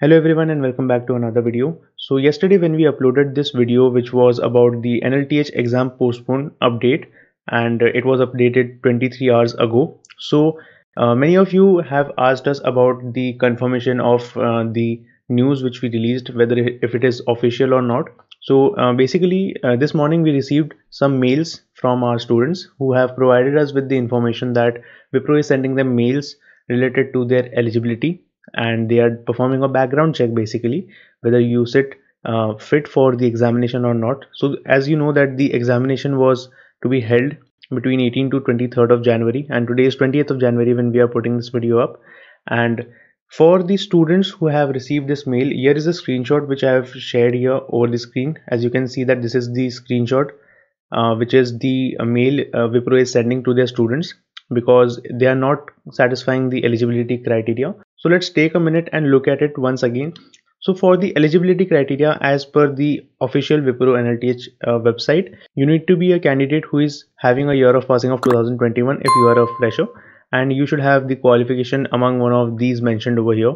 Hello everyone and welcome back to another video. So yesterday when we uploaded this video which was about the NLTH exam postpone update, and it was updated 23 hours ago. So many of you have asked us about the confirmation of the news which we released, whether if it is official or not. So basically this morning we received some mails from our students who have provided us with the information that Wipro is sending them mails related to their eligibility, and they are performing a background check basically whether you sit fit for the examination or not. So as you know that the examination was to be held between 18 to 23rd of January, and today is 20th of January when we are putting this video up. And for the students who have received this mail, here is a screenshot which I have shared here over the screen. As you can see that this is the screenshot which is the mail Wipro is sending to their students because they are not satisfying the eligibility criteria. So let's take a minute and look at it once again. So for the eligibility criteria, as per the official Wipro NLTH website, you need to be a candidate who is having a year of passing of 2021 if you are a fresher, and you should have the qualification among one of these mentioned over here.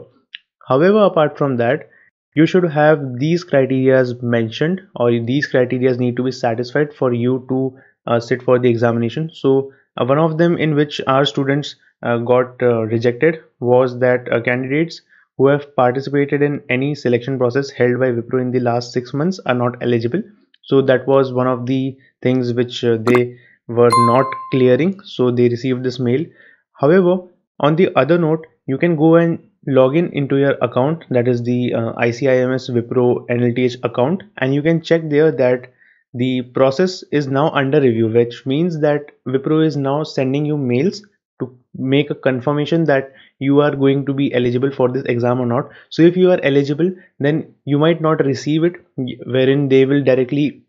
However, apart from that, you should have these criteria mentioned, or these criteria need to be satisfied for you to sit for the examination. So one of them in which our students got rejected was that candidates who have participated in any selection process held by Wipro in the last 6 months are not eligible. So that was one of the things which they were not clearing, so they received this mail. However, on the other note, you can go and log in into your account, that is the ICIMS Wipro NLTH account, and you can check there that the process is now under review, which means that Wipro is now sending you mails to make a confirmation that you are going to be eligible for this exam or not. So if you are eligible, then you might not receive it, wherein they will directly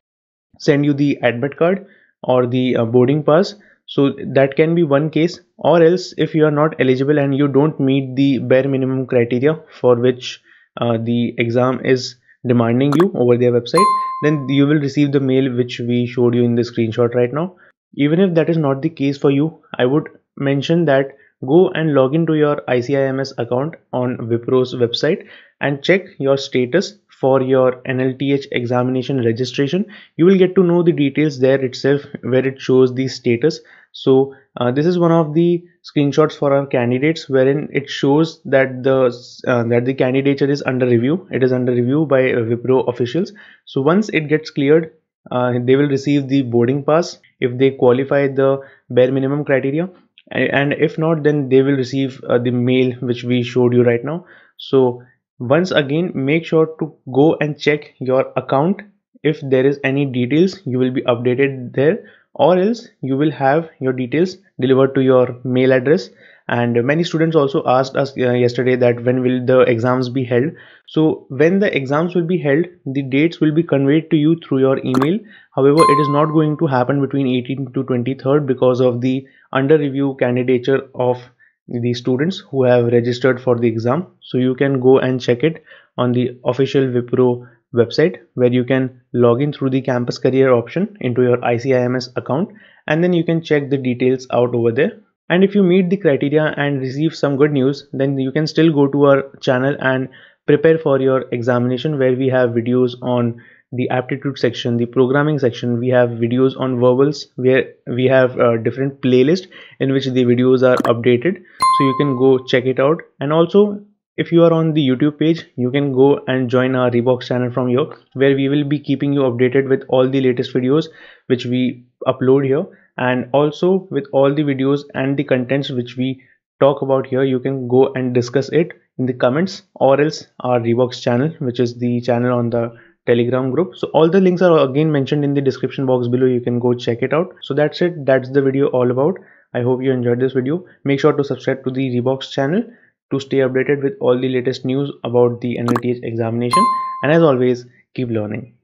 send you the admit card or the boarding pass. So that can be one case, or else if you are not eligible and you don't meet the bare minimum criteria for which the exam is demanding you over their website, then you will receive the mail which we showed you in the screenshot right now. Even if that is not the case for you, I would mention that go and log into your ICIMS account on Wipro's website and check your status for your NLTH examination registration. You will get to know the details there itself where it shows the status. So this is one of the screenshots for our candidates wherein it shows that the candidature is under review. It is under review by Wipro officials. So once it gets cleared, they will receive the boarding pass if they qualify the bare minimum criteria, and if not, then they will receive the mail which we showed you right now. So once again, make sure to go and check your account. If there is any details, you will be updated there, or else you will have your details delivered to your mail address. And many students also asked us yesterday that when will the exams be held. So when the exams will be held, the dates will be conveyed to you through your email. However, it is not going to happen between 18th to 23rd because of the under review candidature of the students who have registered for the exam. So you can go and check it on the official Wipro website, where you can log in through the campus career option into your ICIMS account, and then you can check the details out over there. And if you meet the criteria and receive some good news, then you can still go to our channel and prepare for your examination, where we have videos on the aptitude section, the programming section. We have videos on verbals, where we have a different playlist in which the videos are updated, so you can go check it out. And also, if you are on the YouTube page, you can go and join our Reeboks channel from here, where we will be keeping you updated with all the latest videos which we upload here, and also with all the videos and the contents which we talk about here. You can go and discuss it in the comments, or else our Reeboks channel, which is the channel on the Telegram group. So all the links are again mentioned in the description box below. You can go check it out. So that's it, that's the video all about. I hope you enjoyed this video. Make sure to subscribe to the Reeboks channel to stay updated with all the latest news about the NLTH examination, and as always, keep learning.